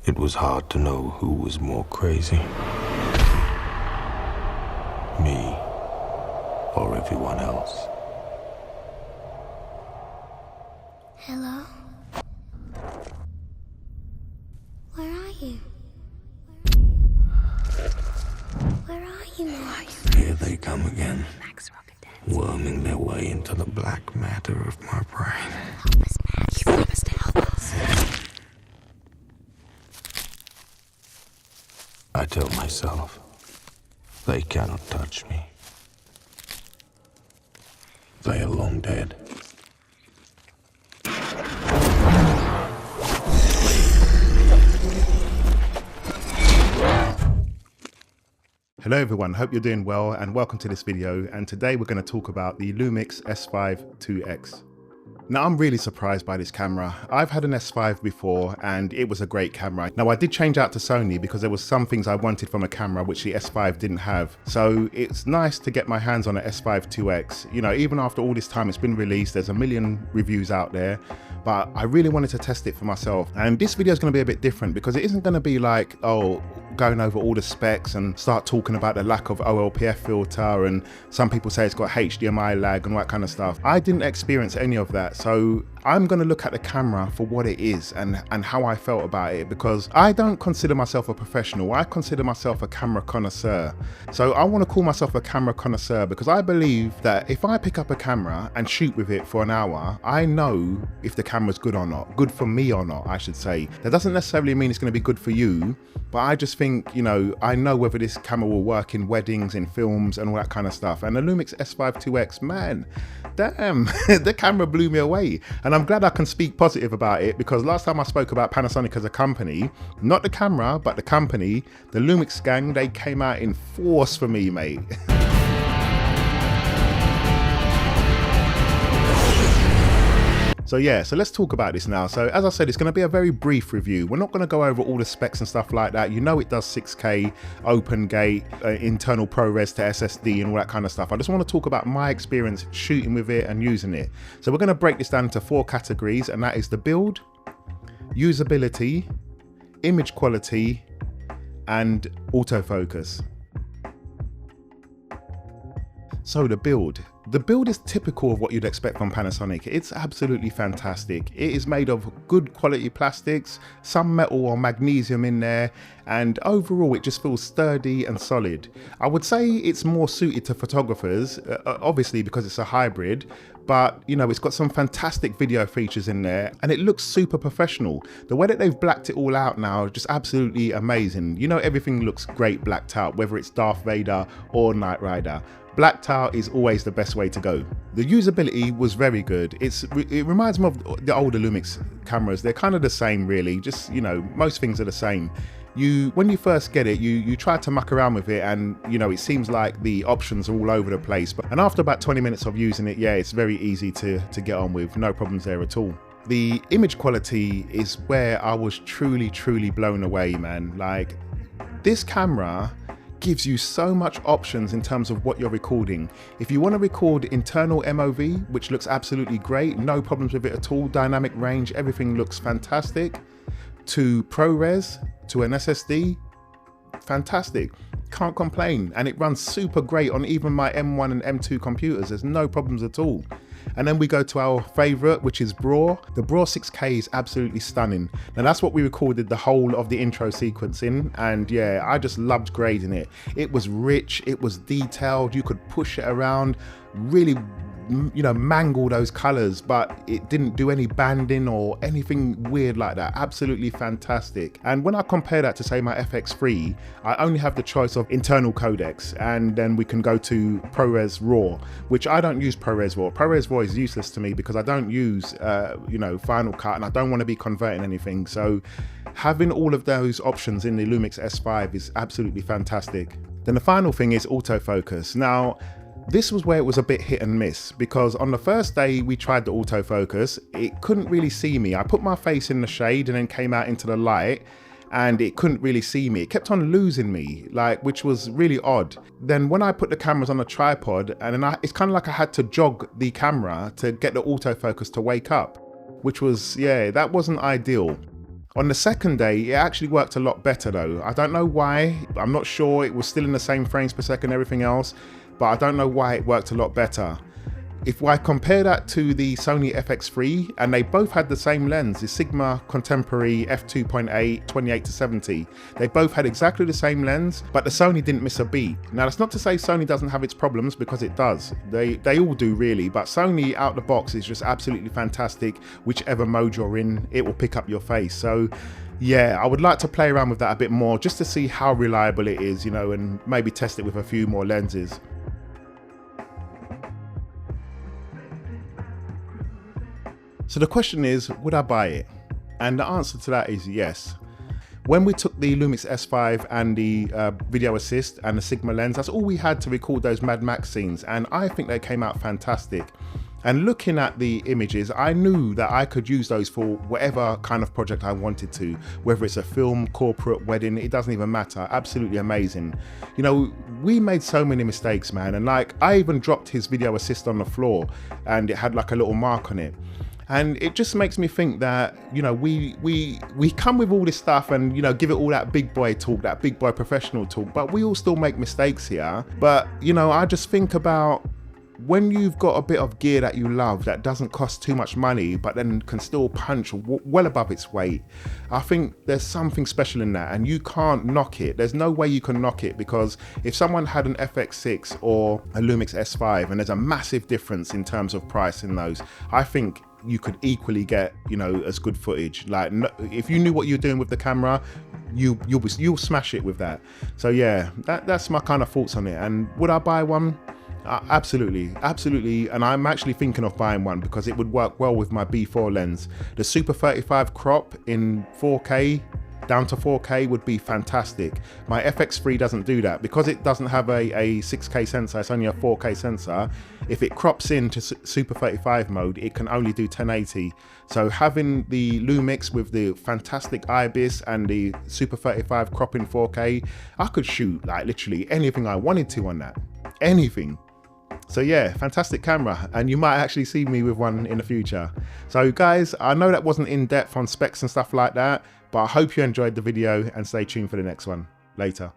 It was hard to know who was more crazy. Me or everyone else. Hello? Where are you? Where are you now? Here they come again, worming their way into the black matter of my brain. Help us, Max. You promised to help us. I tell myself, they cannot touch me. They are long dead. Hello everyone, hope you're doing well and welcome to this video, and today we're going to talk about the Lumix S5iiX. Now I'm really surprised by this camera. I've had an S5 before and it was a great camera. Now I did change out to Sony because there was some things I wanted from a camera which the S5 didn't have. So it's nice to get my hands on an S5iiX. You know, even after all this time it's been released, there's a million reviews out there, but I really wanted to test it for myself. And this video is going to be a bit different because it isn't going to be like, oh, going over all the specs and start talking about the lack of OLPF filter, and some people say it's got HDMI lag and all that kind of stuff. I didn't experience any of that, so I'm going to look at the camera for what it is and how I felt about it, because I don't consider myself a professional. I consider myself a camera connoisseur. So I want to call myself a camera connoisseur because I believe that if I pick up a camera and shoot with it for an hour, I know if the camera's good or not, good for me or not, I should say. That doesn't necessarily mean it's going to be good for you, but I just think, you know, I know whether this camera will work in weddings, in films and all that kind of stuff. And the Lumix S5iiX, man, damn, the camera blew me away. And I'm glad I can speak positive about it, because last time I spoke about Panasonic as a company, not the camera, but the company, the Lumix gang, they came out in force for me, mate. So yeah, so let's talk about this now. So as I said, it's going to be a very brief review. We're not going to go over all the specs and stuff like that. You know it does 6K, open gate, internal ProRes to SSD and all that kind of stuff. I just want to talk about my experience shooting with it and using it. So we're going to break this down into 4 categories, and that is the build, usability, image quality, and autofocus. So the build. The build is typical of what you'd expect from Panasonic. It's absolutely fantastic. It is made of good quality plastics, some metal or magnesium in there, and overall it just feels sturdy and solid. I would say it's more suited to photographers, obviously because it's a hybrid, but you know, it's got some fantastic video features in there and it looks super professional. The way that they've blacked it all out now is just absolutely amazing. You know, everything looks great blacked out, whether it's Darth Vader or Knight Rider. Blacked out is always the best way to go. The usability was very good. It reminds me of the older Lumix cameras. They're kind of the same really, just, you know, most things are the same. When you first get it, you try to muck around with it and, you know, it seems like the options are all over the place. And after about 20 minutes of using it, yeah, it's very easy to get on with. No problems there at all. The image quality is where I was truly blown away, man. Like, this camera gives you so much options in terms of what you're recording. If you want to record internal MOV, which looks absolutely great, no problems with it at all, dynamic range, everything looks fantastic, to ProRes, to an SSD, fantastic, can't complain. And it runs super great on even my M1 and M2 computers, there's no problems at all. And then we go to our favorite, which is braw. The braw 6K is absolutely stunning. Now that's what we recorded the whole of the intro sequence in, and yeah, I just loved grading it. It was rich, it was detailed, you could push it around, really, you know, mangle those colors, but it didn't do any banding or anything weird like that. Absolutely fantastic. And when I compare that to say my FX3, I only have the choice of internal codecs, and then we can go to ProRes RAW, which I don't use ProRes RAW. ProRes RAW is useless to me because I don't use, you know, Final Cut, and I don't want to be converting anything. So having all of those options in the Lumix S5 is absolutely fantastic. Then the final thing is autofocus. Now, this was where it was a bit hit and miss, because on the first day we tried the autofocus, it couldn't really see me. I put my face in the shade and then came out into the light and it couldn't really see me. It kept on losing me, like, which was really odd. Then when I put the cameras on a tripod, and then it's kind of like I had to jog the camera to get the autofocus to wake up, which was, yeah, that wasn't ideal. On the second day, it actually worked a lot better though. I don't know why, I'm not sure, it was still in the same frames per second, everything else, but I don't know why it worked a lot better. If I compare that to the Sony FX3, and they both had the same lens, the Sigma Contemporary f2.8 28-70. They both had exactly the same lens, but the Sony didn't miss a beat. Now that's not to say Sony doesn't have its problems, because it does. They all do really, but Sony out the box is just absolutely fantastic. Whichever mode you're in, it will pick up your face. So yeah, I would like to play around with that a bit more just to see how reliable it is, you know, and maybe test it with a few more lenses. So the question is, would I buy it? And the answer to that is yes. When we took the Lumix S5 and the video assist and the Sigma lens, that's all we had to record those Mad Max scenes, and I think they came out fantastic. And looking at the images, I knew that I could use those for whatever kind of project I wanted to, whether it's a film, corporate, wedding, it doesn't even matter. Absolutely amazing. You know, we made so many mistakes, man, and like I even dropped his video assist on the floor and it had like a little mark on it. And it just makes me think that, you know, we come with all this stuff and, you know, give it all that big boy talk, that big boy professional talk, but we all still make mistakes here. But, you know, I just think about when you've got a bit of gear that you love that doesn't cost too much money, but then can still punch well above its weight. I think there's something special in that, and you can't knock it. There's no way you can knock it, because if someone had an FX6 or a Lumix S5 and there's a massive difference in terms of price in those, I think you could equally get, you know, as good footage. Like, if you knew what you're doing with the camera, you'll smash it with that. So yeah, that's my kind of thoughts on it. And would I buy one? Absolutely, and I'm actually thinking of buying one because it would work well with my B4 lens. The Super 35 crop in 4K down to 4K would be fantastic. My FX3 doesn't do that because it doesn't have a 6K sensor, it's only a 4K sensor. If it crops into Super 35 mode, it can only do 1080. So having the Lumix with the fantastic IBIS and the Super 35 crop in 4K, I could shoot like literally anything I wanted to on that, anything. So yeah, fantastic camera, and you might actually see me with one in the future. So guys, I know that wasn't in depth on specs and stuff like that, but I hope you enjoyed the video and stay tuned for the next one. Later.